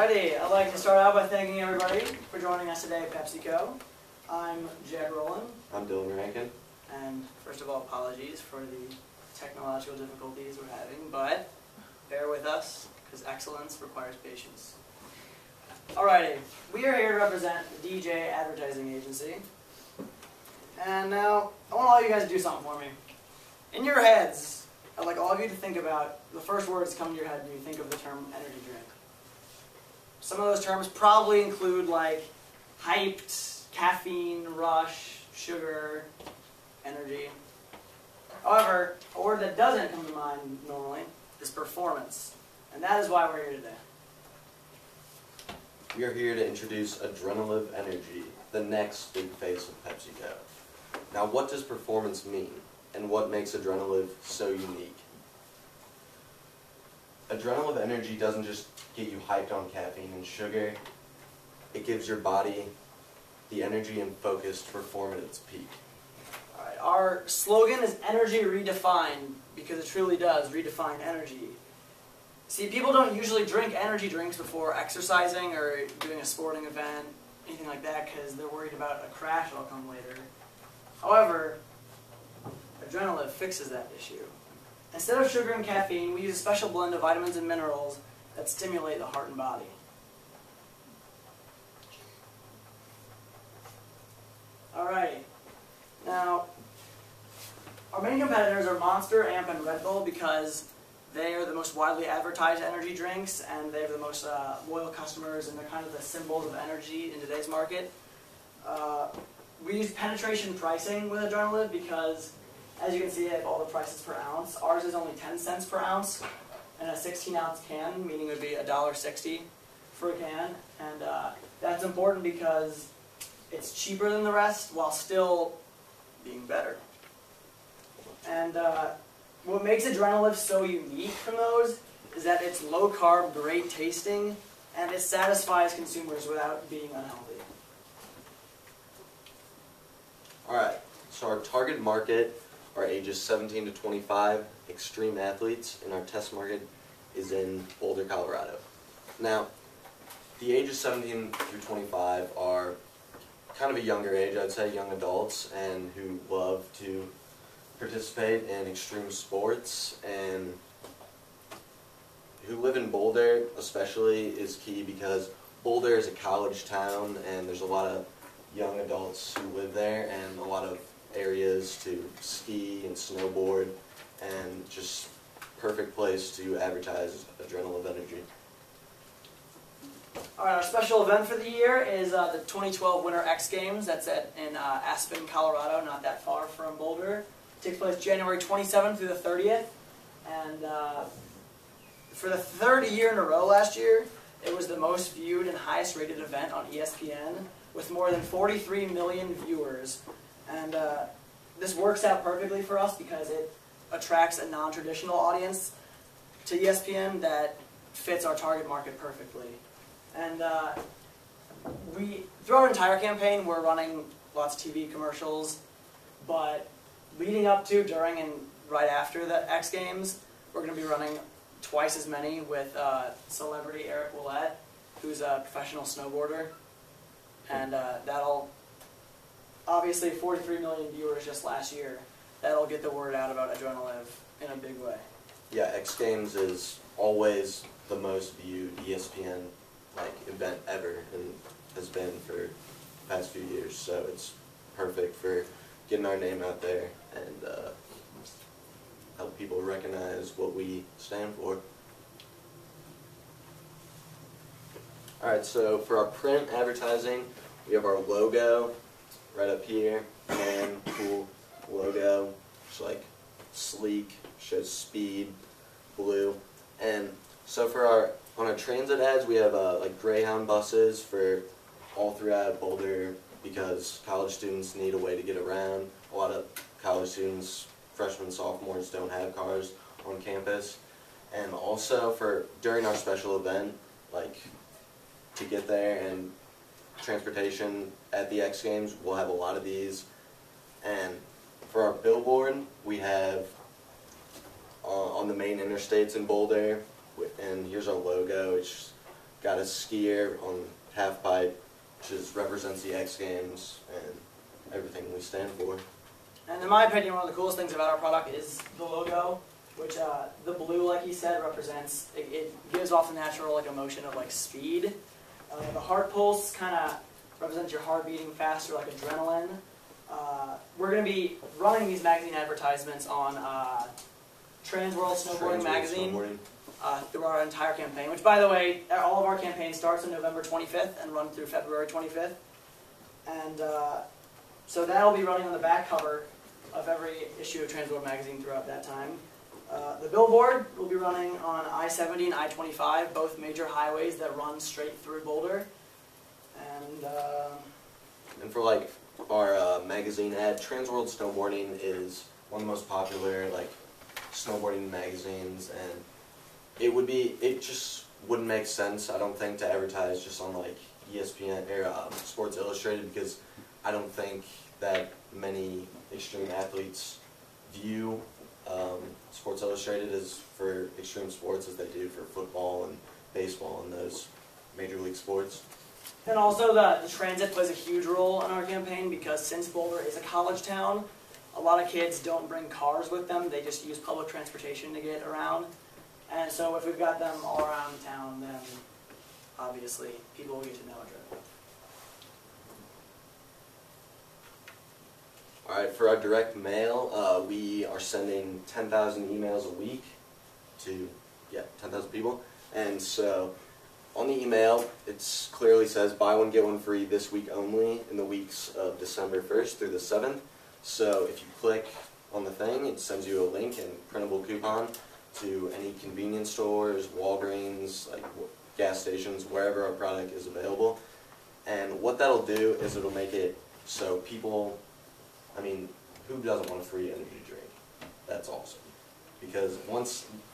Alrighty, I'd like to start out by thanking everybody for joining us today at PepsiCo. I'm Jed Rowland. I'm Dylan Rankin. And first of all, apologies for the technological difficulties we're having, but bear with us, because excellence requires patience. Alrighty, we are here to represent the DJ Advertising Agency. And now, I want all you guys to do something for me. In your heads, I'd like all of you to think about the first words that come to your head when you think of the term energy drink. Some of those terms probably include like hyped, caffeine, rush, sugar, energy. However, a word that doesn't come to mind normally is performance. And that is why we're here today. We are here to introduce Adrenalive Energy, the next big face of PepsiCo. Now, what does performance mean, and what makes Adrenalive so unique? Adrenalive Energy doesn't just get you hyped on caffeine and sugar. It gives your body the energy and focus to perform at its peak. Alright, our slogan is Energy Redefined, because it truly does redefine energy. See, people don't usually drink energy drinks before exercising or doing a sporting event, anything like that, because they're worried about a crash that'll come later. However, Adrenalive fixes that issue. Instead of sugar and caffeine, we use a special blend of vitamins and minerals that stimulate the heart and body. Alrighty. Now, our main competitors are Monster, Amp, and Red Bull because they are the most widely advertised energy drinks and they have the most loyal customers and they're kind of the symbols of energy in today's market. We use penetration pricing with Adrenalive because, as you can see, I have all the prices per ounce. Ours is only 10 cents per ounce and a 16-ounce can, meaning it would be $1.60 for a can. And that's important because it's cheaper than the rest while still being better. And what makes Adrenalive so unique from those is that it's low-carb, great tasting, and it satisfies consumers without being unhealthy. Alright, so our target market are ages 17 to 25, extreme athletes, and our test market is in Boulder, Colorado. Now, the ages 17 through 25 are kind of a younger age, I'd say, young adults, and who love to participate in extreme sports, and who live in Boulder especially is key because Boulder is a college town and there's a lot of young adults who live there and a lot of areas to ski and snowboard, and just perfect place to advertise Adrenalive Energy. Alright, our special event for the year is the 2012 Winter X Games. That's in Aspen, Colorado, not that far from Boulder. It takes place January 27th through the 30th. And for the third year in a row last year, it was the most viewed and highest rated event on ESPN with more than 43 million viewers. And this works out perfectly for us because it attracts a non-traditional audience to ESPN that fits our target market perfectly. And throughout our entire campaign, we're running lots of TV commercials, but leading up to, during, and right after the X Games, we're going to be running twice as many with celebrity Eric Willett, who's a professional snowboarder. And that'll, obviously 43 million viewers just last year, that'll get the word out about Adrenalive in a big way. Yeah, X Games is always the most viewed ESPN event ever and has been for the past few years, so it's perfect for getting our name out there and help people recognize what we stand for. Alright, so for our print advertising, we have our logo right up here, and cool logo, just like sleek, shows speed, blue. And so for on our transit ads, we have like Greyhound buses for all throughout Boulder because college students need a way to get around. A lot of college students, freshmen, sophomores, don't have cars on campus. And also during our special event, like to get there and transportation at the X Games, we'll have a lot of these. And for our billboard, we have on the main interstates in Boulder, and here's our logo. It's got a skier on half pipe, which represents the X Games and everything we stand for. And in my opinion, one of the coolest things about our product is the logo, which the blue, like he said, represents, it gives off the natural like emotion of like speed. The heart pulse kind of represents your heart beating faster, like adrenaline. We're going to be running these magazine advertisements on Trans World Snowboarding magazine through our entire campaign, which, by the way, all of our campaign starts on November 25th and runs through February 25th. And so that'll be running on the back cover of every issue of Trans World magazine throughout that time. The billboard will be running on I-70 and I-25, both major highways that run straight through Boulder. And for like our magazine ad, Trans World Snowboarding is one of the most popular like snowboarding magazines, and it just wouldn't make sense, I don't think, to advertise just on like ESPN or Sports Illustrated, because I don't think that many extreme athletes view Sports Illustrated as for extreme sports as they do for football and baseball and those major league sports. And also the transit plays a huge role in our campaign, because since Boulder is a college town, a lot of kids don't bring cars with them, they just use public transportation to get around. And so if we've got them all around town, then obviously people will get to know it. Alright, for our direct mail, we are sending 10,000 emails a week to 10,000 people. And so on the email, it clearly says buy one, get one free this week only in the weeks of December 1st through the 7th. So if you click on the thing, it sends you a link and printable coupon to any convenience stores, Walgreens, like gas stations, wherever our product is available. And what that'll do is it'll make it so people, I mean, who doesn't want a free energy drink? That's awesome. Because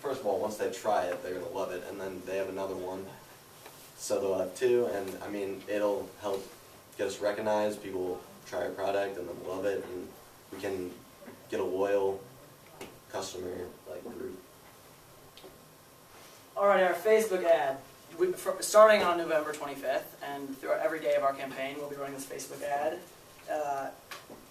first of all, once they try it, they're going to love it, and then they have another one, so they'll have two, and I mean, it'll help get us recognized, people will try our product and they'll love it, and we can get a loyal customer like group. Alright, our Facebook ad. Starting on November 25th and throughout every day of our campaign, we'll be running this Facebook ad.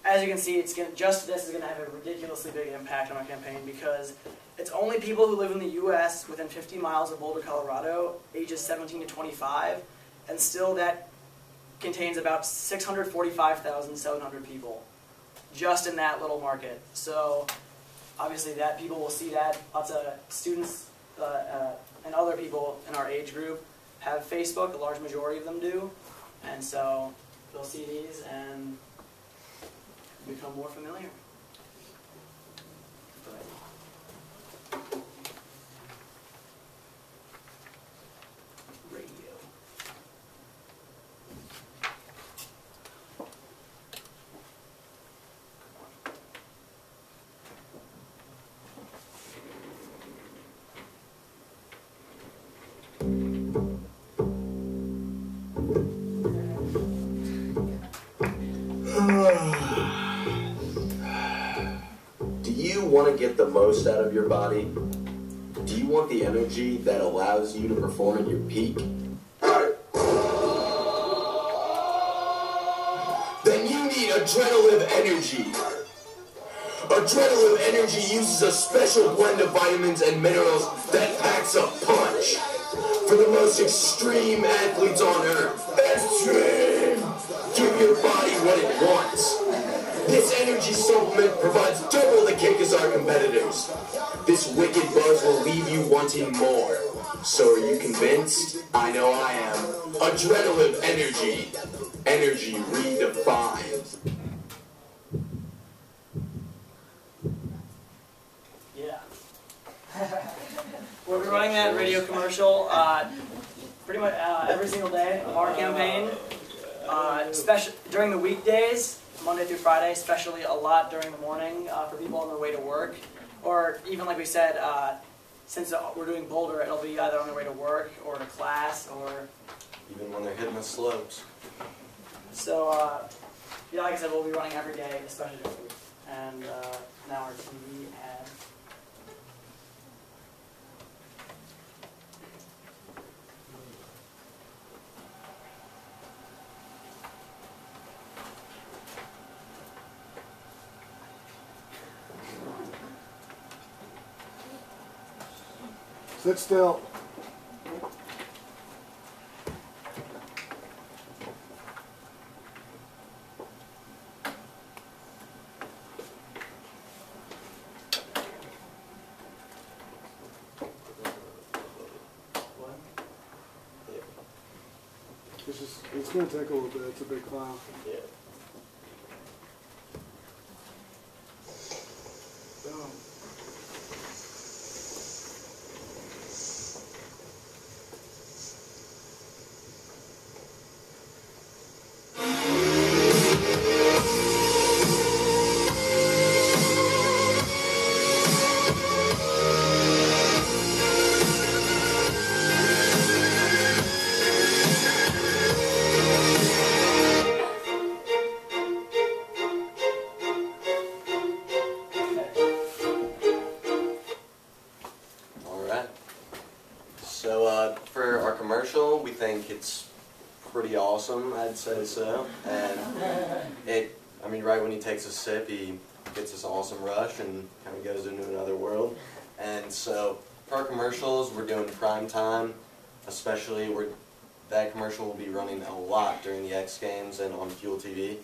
As you can see, this is going to have a ridiculously big impact on our campaign, because it's only people who live in the U.S. within 50 miles of Boulder, Colorado, ages 17 to 25, and still that contains about 645,700 people just in that little market. So obviously that people will see that. Lots of students and other people in our age group have Facebook, a large majority of them do, and so they'll see these and become more familiar. Radio. Do you want to get the most out of your body? Do you want the energy that allows you to perform at your peak? Then you need Adrenalib Energy. Adrenalib Energy uses a special blend of vitamins and minerals that packs a punch for the most extreme athletes on earth. Extreme! Give your body what it wants. This energy supplement provides double the kick as our competitors. This wicked buzz will leave you wanting more. So are you convinced? I know I am. Adrenalib Energy. Energy redefined. Yeah. We'll be running that radio commercial pretty much every single day of our campaign. Especially during the weekdays, Monday through Friday, especially a lot during the morning for people on their way to work. Or even like we said, since we're doing Boulder, it'll be either on their way to work or to class, or even when they're hitting the slopes. So, yeah, like I said, we'll be running every day, especially during the week. And now our TV ad. Sit still. It's going to take a little bit. It's a big file. Yeah. Boom. Alright. So for our commercial, we think it's pretty awesome, I'd say so. And right when he takes a sip, he gets this awesome rush and kind of goes into another world. And so for our commercials, we're doing prime time, especially that commercial will be running a lot during the X Games and on Fuel TV.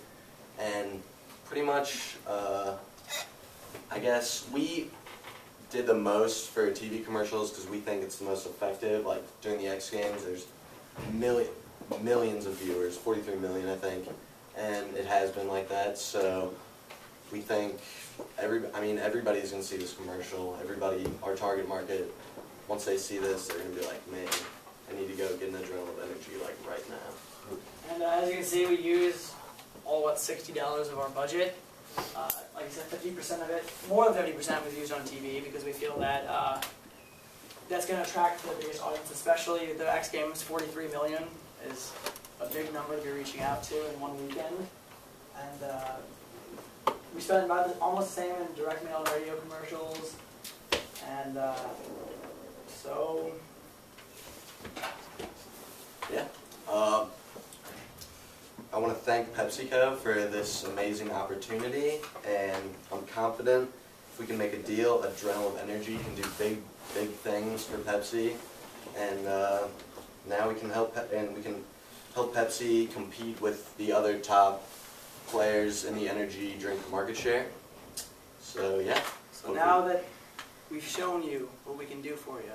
And pretty much, I guess we did the most for TV commercials because we think it's the most effective. Like during the X Games, there's millions of viewers, 43 million I think, and it has been like that. So we think everybody's gonna see this commercial. Everybody, our target market, once they see this, they're gonna be like, man, I need to go get an adrenaline of energy like right now. And as you can see, we use all $60 of our budget. Like I said, 50% of it, more than 50% was used on TV because we feel that that's going to attract the biggest audience, especially the X Games. 43 million is a big number to be reaching out to in one weekend. And we spend about almost the same in direct mail and radio commercials. And so, yeah. I want to thank PepsiCo for this amazing opportunity, and I'm confident if we can make a deal, Adrenaline Energy can do big things for Pepsi, and now we can help Pepsi compete with the other top players in the energy drink market share. So yeah. So now that we've shown you what we can do for you,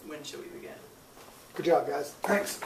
when should we begin? Good job, guys. Thanks.